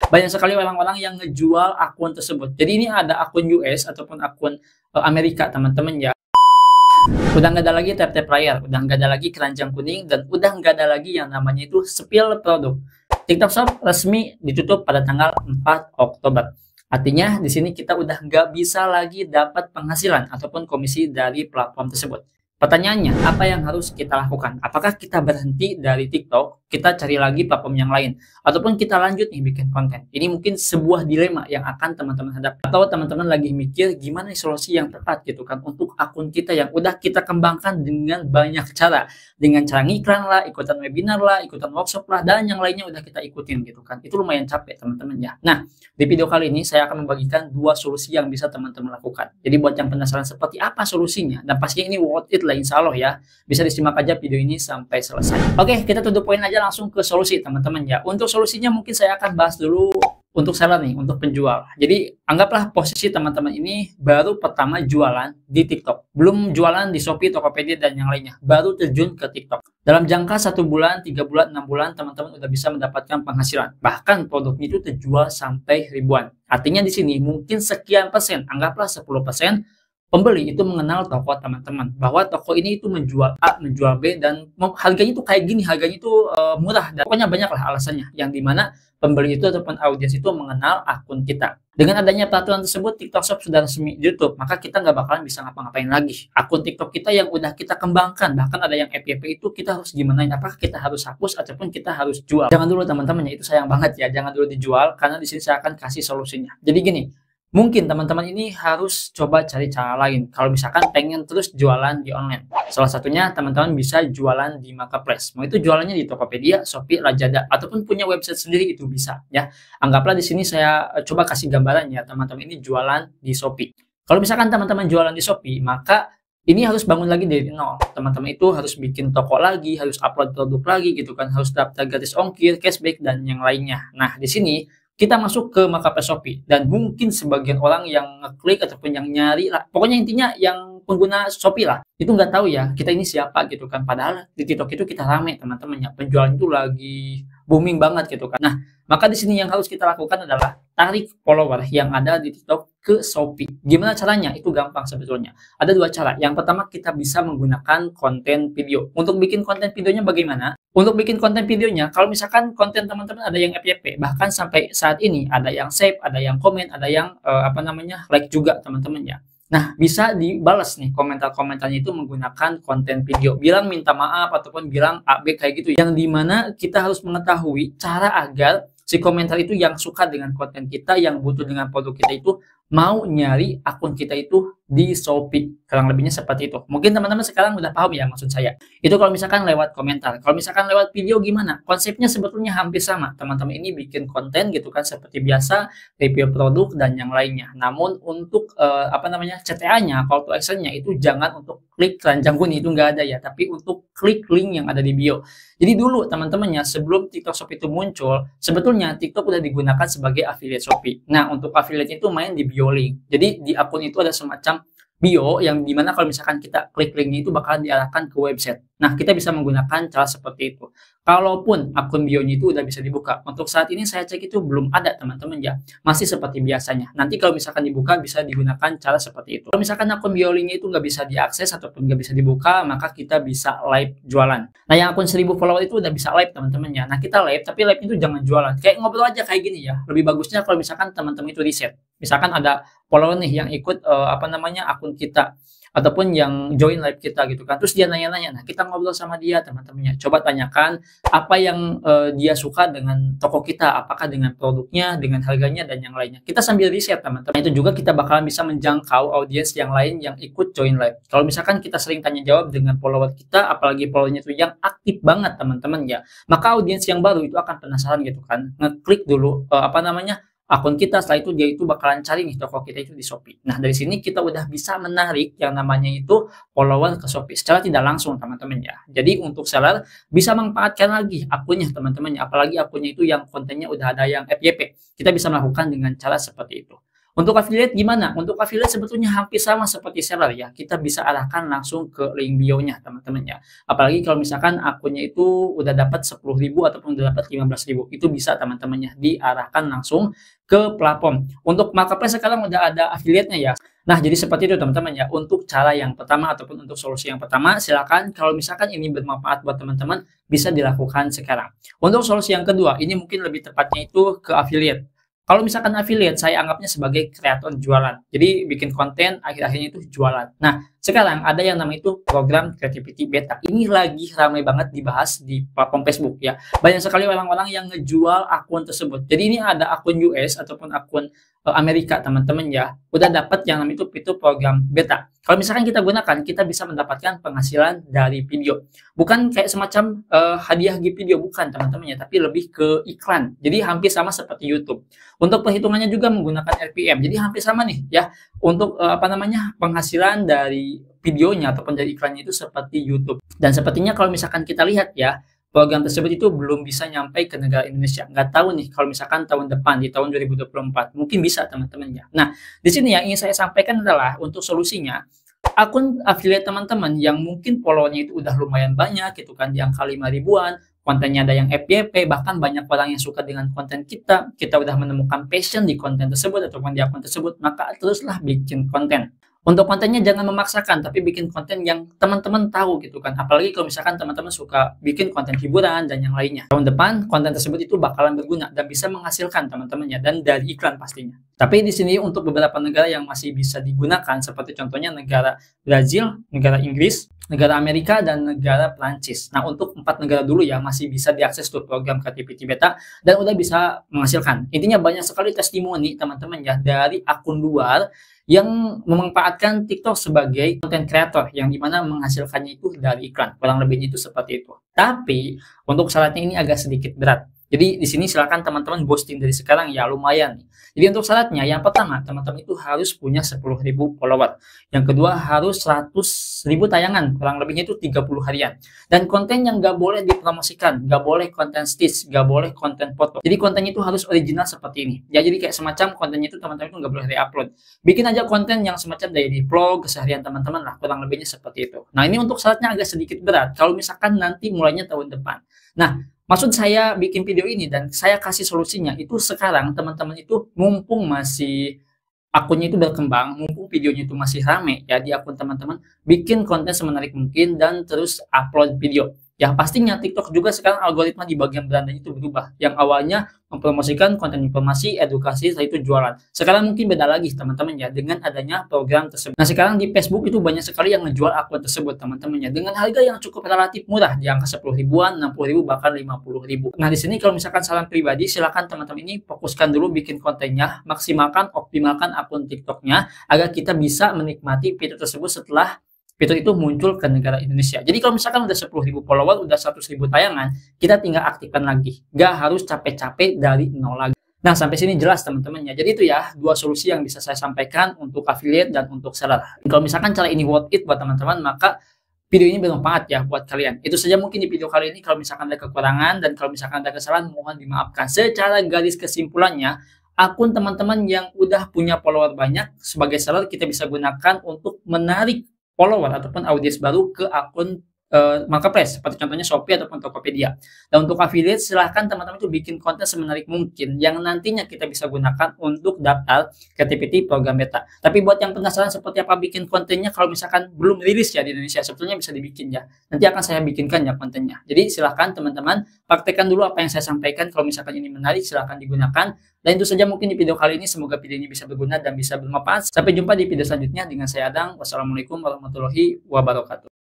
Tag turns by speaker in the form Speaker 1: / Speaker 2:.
Speaker 1: banyak sekali orang-orang yang ngejual akun tersebut. Jadi ini ada akun US ataupun akun Amerika, teman-teman ya. Udah nggak ada lagi tap-tap layar, udah nggak ada lagi keranjang kuning, dan udah nggak ada lagi yang namanya itu spill produk. TikTok Shop resmi ditutup pada tanggal 4 Oktober. Artinya di sini kita udah nggak bisa lagi dapat penghasilan ataupun komisi dari platform tersebut. Pertanyaannya, apa yang harus kita lakukan? Apakah kita berhenti dari TikTok, kita cari lagi platform yang lain, ataupun kita lanjut nih bikin konten? Ini mungkin sebuah dilema yang akan teman-teman hadapi. Atau teman-teman lagi mikir gimana nih solusi yang tepat gitu kan untuk akun kita yang udah kita kembangkan dengan banyak cara. Dengan cara ngiklan lah, ikutan webinar lah, ikutan workshop lah, dan yang lainnya udah kita ikutin gitu kan. Itu lumayan capek teman-teman ya. Nah, di video kali ini saya akan membagikan dua solusi yang bisa teman-teman lakukan. Jadi buat yang penasaran seperti apa solusinya, dan pastinya ini worth it lah insya Allah ya, bisa disimak aja video ini sampai selesai. Oke, kita tutup poin aja langsung ke solusi teman-teman ya. Untuk solusinya mungkin saya akan bahas dulu untuk seller nih, untuk penjual. Jadi anggaplah posisi teman-teman ini baru pertama jualan di TikTok, belum jualan di Shopee, Tokopedia, dan yang lainnya, baru terjun ke TikTok. Dalam jangka 1 bulan, 3 bulan, 6 bulan, teman-teman udah bisa mendapatkan penghasilan. Bahkan produknya itu terjual sampai ribuan. Artinya di sini mungkin sekian persen, anggaplah 10%, pembeli itu mengenal toko teman-teman, bahwa toko ini itu menjual A, menjual B, dan harganya itu kayak gini, harganya itu murah, dan pokoknya banyak lah alasannya, yang dimana pembeli itu ataupun audiens itu mengenal akun kita. Dengan adanya peraturan tersebut, TikTok Shop sudah resmi di YouTube, maka kita nggak bakalan bisa ngapa-ngapain lagi. Akun TikTok kita yang udah kita kembangkan, bahkan ada yang FYP itu kita harus gimanain, apakah kita harus hapus ataupun kita harus jual. Jangan dulu teman-teman ya, itu sayang banget ya, jangan dulu dijual, karena di sini saya akan kasih solusinya. Jadi gini, mungkin teman-teman ini harus coba cari cara lain kalau misalkan pengen terus jualan di online. Salah satunya teman-teman bisa jualan di marketplace. Mau itu jualannya di Tokopedia, Shopee, Lazada, ataupun punya website sendiri itu bisa ya. Anggaplah di sini saya coba kasih gambaran ya, teman-teman ini jualan di Shopee. Kalau misalkan teman-teman jualan di Shopee, maka ini harus bangun lagi dari nol. Teman-teman itu harus bikin toko lagi, harus upload produk lagi gitu kan, harus daftar gratis ongkir, cashback, dan yang lainnya. Nah, di sini kita masuk ke marketplace Shopee, dan mungkin sebagian orang yang ngeklik ataupun yang nyari lah, pokoknya intinya yang pengguna Shopee lah, itu nggak tahu ya kita ini siapa gitu kan. Padahal di TikTok itu kita rame teman-teman ya, penjualan itu lagi booming banget gitu kan. Nah, maka di sini yang harus kita lakukan adalah tarik follower yang ada di TikTok ke Shopee. Gimana caranya? Itu gampang sebetulnya. Ada dua cara. Yang pertama, kita bisa menggunakan konten video. Untuk bikin konten videonya bagaimana? Untuk bikin konten videonya, kalau misalkan konten teman-teman ada yang FYP, bahkan sampai saat ini ada yang save, ada yang komen, ada yang like juga teman-teman ya. Nah, bisa dibalas nih komentar-komentarnya itu menggunakan konten video. Bilang minta maaf ataupun bilang AB kayak gitu. Yang dimana kita harus mengetahui cara agar si komentar itu yang suka dengan konten kita, yang butuh dengan produk kita itu, mau nyari akun kita itu di Shopee. Kurang lebihnya seperti itu. Mungkin teman-teman sekarang udah paham ya maksud saya. Itu kalau misalkan lewat komentar. Kalau misalkan lewat video gimana? Konsepnya sebetulnya hampir sama. Teman-teman ini bikin konten gitu kan seperti biasa, review produk dan yang lainnya. Namun untuk CTA-nya, call to action-nya itu jangan untuk klik keranjang kuning, itu nggak ada ya, tapi untuk klik link yang ada di bio. Jadi dulu teman-teman ya, sebelum TikTok Shop itu muncul, sebetulnya TikTok udah digunakan sebagai affiliate Shopee. Nah, untuk affiliate itu main di bio link. Jadi di akun itu ada semacam bio yang dimana kalau misalkan kita klik linknya itu bakalan diarahkan ke website. Nah, kita bisa menggunakan cara seperti itu. Kalaupun akun bio-nya itu udah bisa dibuka. Untuk saat ini saya cek itu belum ada teman-teman ya. Masih seperti biasanya. Nanti kalau misalkan dibuka bisa digunakan cara seperti itu. Kalau misalkan akun bio linknya itu nggak bisa diakses ataupun nggak bisa dibuka, maka kita bisa live jualan. Nah, yang akun 1000 follower itu udah bisa live teman-teman ya. Nah, kita live, tapi live itu jangan jualan. Kayak ngobrol aja kayak gini ya. Lebih bagusnya kalau misalkan teman-teman itu riset. Misalkan ada follower nih yang ikut akun kita ataupun yang join live kita gitu kan, terus dia nanya-nanya, nah kita ngobrol sama dia teman-temannya, coba tanyakan apa yang dia suka dengan toko kita, apakah dengan produknya, dengan harganya, dan yang lainnya. Kita sambil riset teman-teman. Itu juga kita bakalan bisa menjangkau audiens yang lain yang ikut join live. Kalau misalkan kita sering tanya jawab dengan follower kita, apalagi followernya itu yang aktif banget teman-teman ya, maka audiens yang baru itu akan penasaran gitu kan, ngeklik dulu akun kita. Setelah itu dia itu bakalan cari nih toko kita itu di Shopee. Nah, dari sini kita udah bisa menarik yang namanya itu follower ke Shopee secara tidak langsung teman-teman ya. Jadi untuk seller bisa manfaatkan lagi akunnya teman-teman ya, apalagi akunnya itu yang kontennya udah ada yang FYP. Kita bisa melakukan dengan cara seperti itu. Untuk affiliate gimana? Untuk affiliate sebetulnya hampir sama seperti seller ya. Kita bisa arahkan langsung ke link bio-nya teman-teman ya. Apalagi kalau misalkan akunnya itu udah dapat 10.000 ataupun udah dapat 15.000, itu bisa teman-teman ya diarahkan langsung ke platform. Untuk marketplace sekarang udah ada affiliate-nya ya. Nah, jadi seperti itu teman-teman ya. Untuk cara yang pertama ataupun untuk solusi yang pertama, silakan kalau misalkan ini bermanfaat buat teman-teman bisa dilakukan sekarang. Untuk solusi yang kedua, ini mungkin lebih tepatnya itu ke affiliate. Kalau misalkan affiliate, saya anggapnya sebagai kreator jualan. Jadi bikin konten, akhir-akhirnya itu jualan. Nah, sekarang ada yang namanya itu program Creativity Beta. Ini lagi ramai banget dibahas di platform Facebook ya. Banyak sekali orang-orang yang ngejual akun tersebut. Jadi ini ada akun US ataupun akun Amerika teman-teman ya. Udah dapat yang namanya itu program beta. Kalau misalkan kita gunakan, kita bisa mendapatkan penghasilan dari video. Bukan kayak semacam hadiah gift video, bukan teman-teman ya, tapi lebih ke iklan. Jadi hampir sama seperti YouTube. Untuk perhitungannya juga menggunakan RPM. Jadi hampir sama nih ya. Untuk penghasilan dari videonya ataupun dari iklannya itu seperti YouTube. Dan sepertinya kalau misalkan kita lihat ya, program tersebut itu belum bisa nyampe ke negara Indonesia. Nggak tahu nih kalau misalkan tahun depan di tahun 2024 mungkin bisa teman-teman ya. Nah, di sini yang ingin saya sampaikan adalah untuk solusinya akun affiliate teman-teman yang mungkin followernya itu udah lumayan banyak gitu kan, di angka 5 ribuan, kontennya ada yang FYP, bahkan banyak orang yang suka dengan konten kita udah menemukan passion di konten tersebut ataupun di akun tersebut, maka teruslah bikin konten. Untuk kontennya jangan memaksakan, tapi bikin konten yang teman-teman tahu gitu kan. Apalagi kalau misalkan teman-teman suka bikin konten hiburan dan yang lainnya. Tahun depan konten tersebut itu bakalan berguna dan bisa menghasilkan teman-temannya dan dari iklan pastinya. Tapi di sini untuk beberapa negara yang masih bisa digunakan seperti contohnya negara Brazil, negara Inggris, negara Amerika dan negara Prancis. Nah, untuk 4 negara dulu ya masih bisa diakses tuh program Creativity Beta dan udah bisa menghasilkan. Intinya banyak sekali testimoni teman-teman ya dari akun luar yang memanfaatkan TikTok sebagai content creator yang dimana menghasilkannya itu dari iklan. Kurang lebihnya itu seperti itu. Tapi untuk syaratnya ini agak sedikit berat. Jadi di sini silakan teman-teman posting dari sekarang ya lumayan. Jadi untuk syaratnya yang pertama teman-teman itu harus punya 10.000 follower. Yang kedua harus 100.000 tayangan, kurang lebihnya itu 30 harian. Dan konten yang nggak boleh dipromosikan, nggak boleh konten stitch, nggak boleh konten foto. Jadi kontennya itu harus original seperti ini. Ya jadi kayak semacam kontennya itu teman-teman itu nggak boleh re-upload. Bikin aja konten yang semacam daily vlog, keseharian teman-teman lah, kurang lebihnya seperti itu. Nah ini untuk syaratnya agak sedikit berat. Kalau misalkan nanti mulainya tahun depan. Nah maksud saya bikin video ini dan saya kasih solusinya itu sekarang teman-teman itu mumpung masih akunnya itu berkembang, mumpung videonya itu masih rame ya di akun teman-teman, bikin konten semenarik mungkin dan terus upload video. Ya pastinya TikTok juga sekarang algoritma di bagian berandanya itu berubah. Yang awalnya mempromosikan konten informasi, edukasi, setelah itu jualan. Sekarang mungkin beda lagi teman-teman ya dengan adanya program tersebut. Nah sekarang di Facebook itu banyak sekali yang ngejual akun tersebut teman-teman ya dengan harga yang cukup relatif murah di angka 10 ribuan, 60 ribu bahkan 50 ribu. Nah di sini kalau misalkan saran pribadi silakan teman-teman ini fokuskan dulu bikin kontennya, maksimalkan, optimalkan akun TikToknya agar kita bisa menikmati fitur tersebut setelah fitur itu muncul ke negara Indonesia. Jadi kalau misalkan udah 10.000 follower, udah 100.000 tayangan, kita tinggal aktifkan lagi. Nggak harus capek-capek dari nol lagi. Nah, sampai sini jelas teman-teman ya. Jadi itu ya, dua solusi yang bisa saya sampaikan untuk affiliate dan untuk seller. Kalau misalkan cara ini worth it buat teman-teman, maka video ini bermanfaat ya buat kalian. Itu saja mungkin di video kali ini. Kalau misalkan ada kekurangan dan kalau misalkan ada kesalahan, mohon dimaafkan. Secara garis kesimpulannya, akun teman-teman yang udah punya follower banyak, sebagai seller kita bisa gunakan untuk menarik follower ataupun audiens baru ke akun marketplace seperti contohnya Shopee ataupun Tokopedia. Dan untuk affiliate silahkan teman-teman itu bikin konten semenarik mungkin yang nantinya kita bisa gunakan untuk daftar Creativity program beta. Tapi buat yang penasaran seperti apa bikin kontennya, kalau misalkan belum rilis ya di Indonesia, sebetulnya bisa dibikin ya. Nanti akan saya bikinkan ya kontennya. Jadi silahkan teman-teman praktekkan dulu apa yang saya sampaikan. Kalau misalkan ini menarik silahkan digunakan. Dan itu saja mungkin di video kali ini. Semoga video ini bisa berguna dan bisa bermanfaat. Sampai jumpa di video selanjutnya dengan saya Adang. Wassalamualaikum warahmatullahi wabarakatuh.